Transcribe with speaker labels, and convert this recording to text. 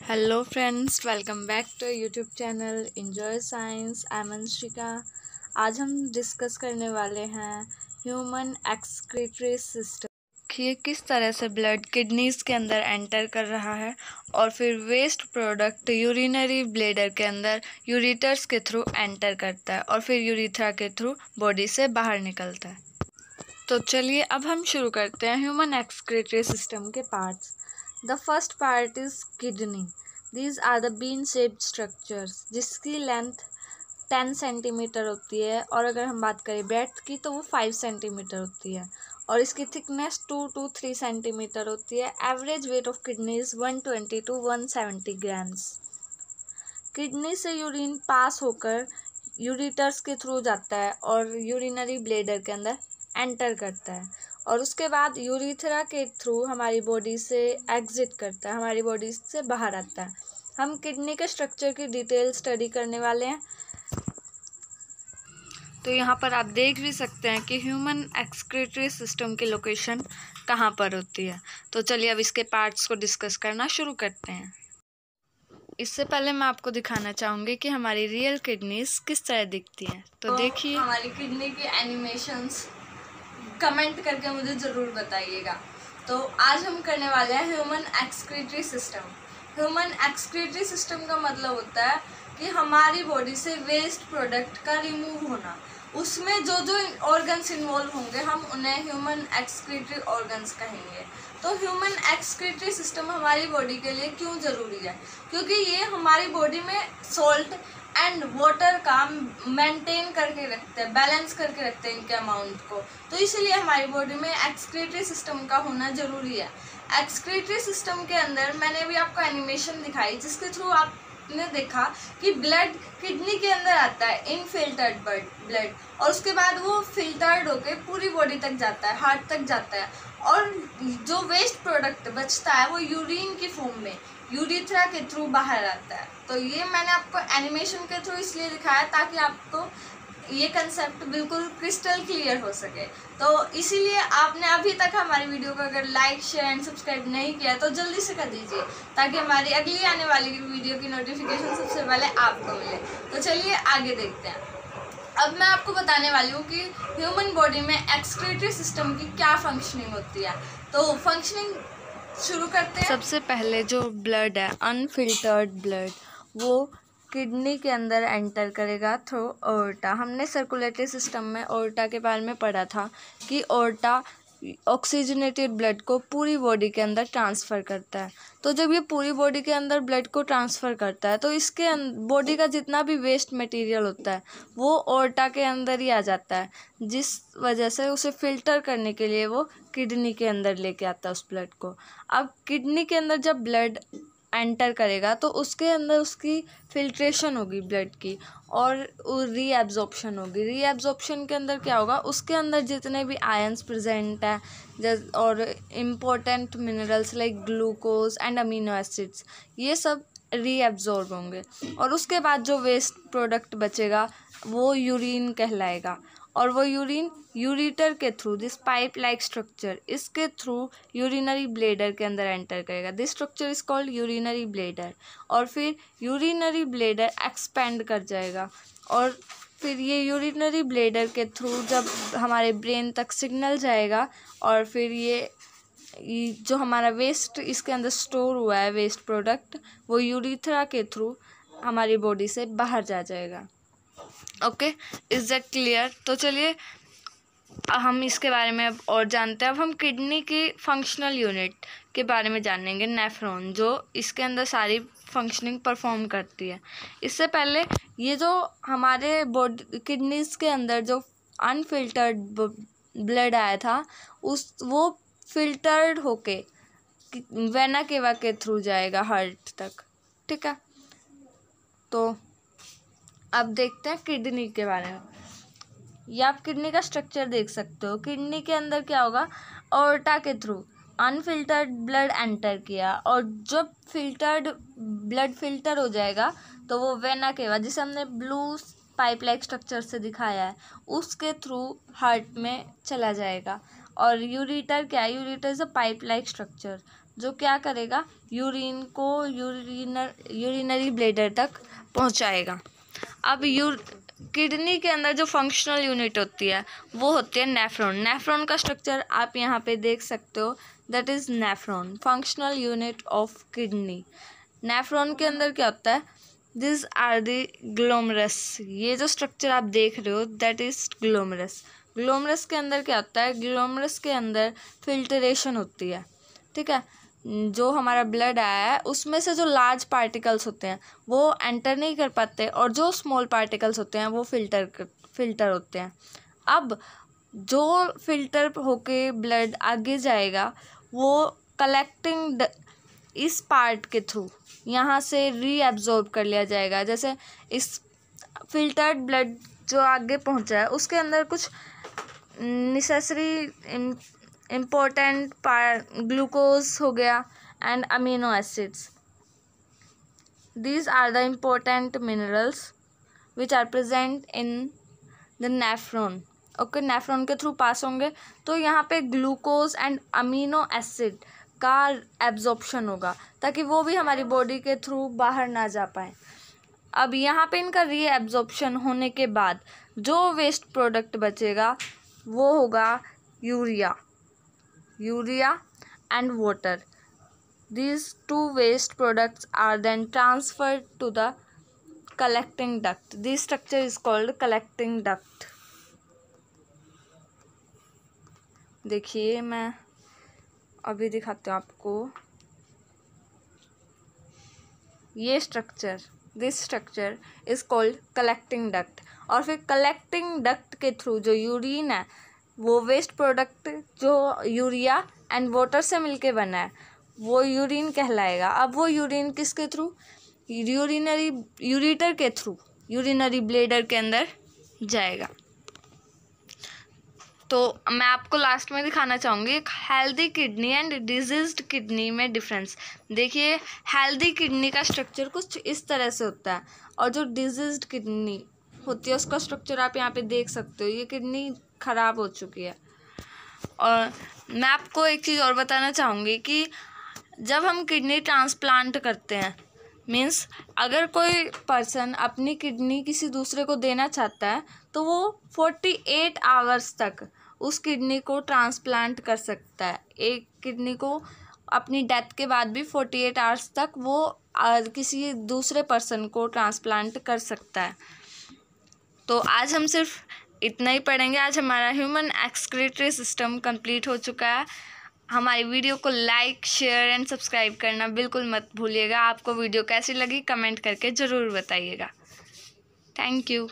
Speaker 1: Hello friends, welcome back to YouTube channel enjoy science. I am Anshika. आज हम discuss करने वाले हैं ह्यूमन एक्सक्रीटरी सिस्टम कि किस तरह से ब्लड किडनीज के अंदर एंटर कर रहा है और फिर वेस्ट प्रोडक्ट यूरिनरी ब्लैडर के अंदर यूरिटर्स के थ्रू एंटर करता है और फिर यूरिथ्रा के थ्रू बॉडी से बाहर निकलता है। तो चलिए अब हम शुरू करते हैं ह्यूमन एक्सक्रीटरी सिस्टम के parts. The first part is kidney. These are the bean shaped structures जिसकी लेंथ 10 सेंटीमीटर होती है और अगर हम बात करें ब्रेड्थ की तो वो 5 सेंटीमीटर होती है और इसकी थिकनेस 2 to 3 सेंटीमीटर होती है। Average weight of kidney is 120 to 170 grams. Kidney से यूरिन पास होकर यूरिटर्स के थ्रू जाता है और यूरिनरी ब्लैडर के अंदर एंटर करता है और उसके बाद यूरिथ्रा के थ्रू हमारी बॉडी से एग्जिट करता है, हमारी बॉडी से बाहर आता है। हम किडनी के स्ट्रक्चर की डिटेल स्टडी करने वाले हैं। तो यहाँ पर आप देख भी सकते हैं कि ह्यूमन एक्सक्रीटरी सिस्टम की लोकेशन कहाँ पर होती है। तो चलिए अब इसके पार्ट्स को डिस्कस करना शुरू करते हैं। इससे पहले मैं आपको दिखाना चाहूँगी कि हमारी रियल किडनीज किस तरह दिखती हैं। तो देखिए
Speaker 2: हमारी किडनी की एनिमेशंस कमेंट करके मुझे ज़रूर बताइएगा। तो आज हम करने वाले हैं human excretory system. Human excretory system का मतलब होता है कि हमारी बॉडी से वेस्ट प्रोडक्ट का रिमूव होना। उसमें जो जो ऑर्गन्स इन्वॉल्व होंगे हम उन्हें ह्यूमन एक्सक्रीटरी ऑर्गन्स कहेंगे। तो ह्यूमन एक्सक्रीटरी सिस्टम हमारी बॉडी के लिए क्यों ज़रूरी है? क्योंकि ये हमारी बॉडी में सॉल्ट एंड वाटर का मेंटेन करके रखते हैं, बैलेंस करके रखते हैं इनके अमाउंट को। तो इसलिए हमारी बॉडी में एक्सक्रीटरी सिस्टम का होना ज़रूरी है। एक्सक्रीटरी सिस्टम के अंदर मैंने अभी आपको एनिमेशन दिखाई जिसके थ्रू आपने देखा कि ब्लड किडनी के अंदर आता है, इनफिल्टर्ड ब्लड, और उसके बाद वो फिल्टर्ड होके पूरी बॉडी तक जाता है, हार्ट तक जाता है, और जो वेस्ट प्रोडक्ट बचता है वो यूरिन की फॉर्म में यूरिथ्रा के थ्रू बाहर आता है। तो ये मैंने आपको एनिमेशन के थ्रू इसलिए दिखाया ताकि आपको ये कंसेप्ट बिल्कुल क्रिस्टल क्लियर हो सके। तो इसीलिए आपने अभी तक हमारी वीडियो को अगर लाइक शेयर एंड सब्सक्राइब नहीं किया तो जल्दी से कर दीजिए ताकि हमारी अगली आने वाली वीडियो की नोटिफिकेशन सबसे पहले आपको मिले। तो चलिए आगे देखते हैं। अब मैं आपको बताने वाली हूँ कि ह्यूमन बॉडी में एक्सक्रीटरी सिस्टम की क्या फंक्शनिंग होती है। तो फंक्शनिंग शुरू करते हैं।
Speaker 1: सबसे पहले जो ब्लड है, अनफिल्टर्ड ब्लड, वो किडनी के अंदर एंटर करेगा थ्रू ओर्टा। हमने सर्कुलेटरी सिस्टम में ओर्टा के बारे में पढ़ा था कि ओर्टा ऑक्सीजनेटेड ब्लड को पूरी बॉडी के अंदर ट्रांसफ़र करता है। तो जब ये पूरी बॉडी के अंदर ब्लड को ट्रांसफ़र करता है तो इसके बॉडी का जितना भी वेस्ट मटेरियल होता है वो ओर्टा के अंदर ही आ जाता है, जिस वजह से उसे फ़िल्टर करने के लिए वो किडनी के अंदर लेके आता है उस ब्लड को। अब किडनी के अंदर जब ब्लड एंटर करेगा तो उसके अंदर उसकी फिल्ट्रेशन होगी ब्लड की और रीएब्जॉर्प्शन होगी। रीएब्जॉर्प्शन के अंदर क्या होगा, उसके अंदर जितने भी आयंस प्रेजेंट है और important minerals like glucose and amino acids, ये सब रीएब्जॉर्ब होंगे और उसके बाद जो वेस्ट प्रोडक्ट बचेगा वो यूरिन कहलाएगा और वो यूरिन यूरिटर के through, this pipe like structure, इसके थ्रू यूरिनरी ब्लैडर के अंदर एंटर करेगा। This structure is called urinary bladder और फिर यूरिनरी ब्लैडर एक्सपेंड कर जाएगा और फिर ये यूरिनरी ब्लैडर के थ्रू जब हमारे ब्रेन तक सिग्नल जाएगा और फिर ये जो हमारा वेस्ट इसके अंदर स्टोर हुआ है वेस्ट प्रोडक्ट, वो यूरिथ्रा के थ्रू हमारी बॉडी से बाहर जा जाएगा। Okay, is that clear? तो चलिए हम इसके बारे में अब और जानते हैं। अब हम किडनी की फंक्शनल यूनिट के बारे में जानेंगे, नेफ्रॉन, जो इसके अंदर सारी फंक्शनिंग परफॉर्म करती है। इससे पहले ये जो हमारे बॉडी किडनीज के अंदर जो अनफिल्टर्ड ब्लड आया था वो फिल्टर्ड होके वेना केवा के थ्रू जाएगा हार्ट तक, ठीक है। तो अब देखते हैं किडनी के बारे में। ये आप किडनी का स्ट्रक्चर देख सकते हो। किडनी के अंदर क्या होगा, ऑर्टा के थ्रू अनफिल्टर्ड ब्लड एंटर किया और जब फिल्टर्ड ब्लड फिल्टर हो जाएगा तो वो वेना केवा, जिसे हमने ब्लू पाइप लाइक स्ट्रक्चर से दिखाया है, उसके थ्रू हार्ट में चला जाएगा। और यूरिटर क्या है? Ureter is a pipe like structure. जो क्या करेगा, यूरिन को यूरिनरी ब्लैडर तक पहुंचाएगा। अब किडनी के अंदर जो फंक्शनल यूनिट होती है वो होती है नेफ्रॉन। नेफ्रॉन का स्ट्रक्चर आप यहाँ पे देख सकते हो, that is nephron, functional unit of kidney. Nephron के अंदर क्या होता है, दिस आर द ग्लोमरस। ये जो स्ट्रक्चर आप देख रहे हो दैट इज ग्लोमरस। ग्लोमरस के अंदर क्या होता है, ग्लोमरस के अंदर फिल्टरेशन होती है, ठीक है। जो हमारा ब्लड आया है उसमें से जो लार्ज पार्टिकल्स होते हैं वो एंटर नहीं कर पाते, और जो स्मॉल पार्टिकल्स होते हैं वो फिल्टर होते हैं। अब जो फिल्टर होके ब्लड आगे जाएगा वो कलेक्टिंग इस पार्ट के थ्रू यहाँ से रीअब्जॉर्ब कर लिया जाएगा। जैसे इस फिल्टर्ड ब्लड जो आगे पहुँचा है उसके अंदर कुछ नेसेसरी इम्पोर्टेंट ग्लूकोज हो गया and amino acids, these are the important minerals which are present in the nephron. Okay, nephron के थ्रू पास होंगे तो यहाँ पे ग्लूकोज एंड अमीनो एसिड का एब्जॉर्प्शन होगा ताकि वो भी हमारी बॉडी के थ्रू बाहर ना जा पाए। अब यहाँ पे इनका रीएब्जॉर्प्शन होने के बाद जो वेस्ट प्रोडक्ट बचेगा वो होगा urea and water. These two waste products are then transferred to the collecting duct. This structure is called collecting duct. देखिए मैं अभी दिखाती हूँ आपको ये structure, this structure is called collecting duct. और फिर कलेक्टिंग डक्ट के थ्रू जो यूरिन है वो वेस्ट प्रोडक्ट जो यूरिया एंड वाटर से मिलके बना है वो यूरिन कहलाएगा। अब वो यूरिन किसके थ्रू, यूरिटर के थ्रू यूरिनरी ब्लैडर के अंदर जाएगा। तो मैं आपको लास्ट में दिखाना चाहूँगी healthy kidney and diseased kidney में डिफरेंस। देखिए हेल्दी किडनी का स्ट्रक्चर कुछ इस तरह से होता है और जो डिजीज्ड किडनी होती है उसका स्ट्रक्चर आप यहाँ पे देख सकते हो, ये किडनी ख़राब हो चुकी है। और मैं आपको एक चीज़ और बताना चाहूँगी कि जब हम किडनी ट्रांसप्लांट करते हैं, मीन्स अगर कोई पर्सन अपनी किडनी किसी दूसरे को देना चाहता है तो वो 48 आवर्स तक उस किडनी को ट्रांसप्लांट कर सकता है। एक किडनी को अपनी डेथ के बाद भी 48 आवर्स तक वो किसी दूसरे पर्सन को ट्रांसप्लांट कर सकता है। तो आज हम सिर्फ इतना ही पढ़ेंगे। आज हमारा ह्यूमन एक्सक्रीटरी सिस्टम कंप्लीट हो चुका है। हमारी वीडियो को लाइक, शेयर एंड सब्सक्राइब करना बिल्कुल मत भूलिएगा। आपको वीडियो कैसी लगी कमेंट करके ज़रूर बताइएगा। Thank you.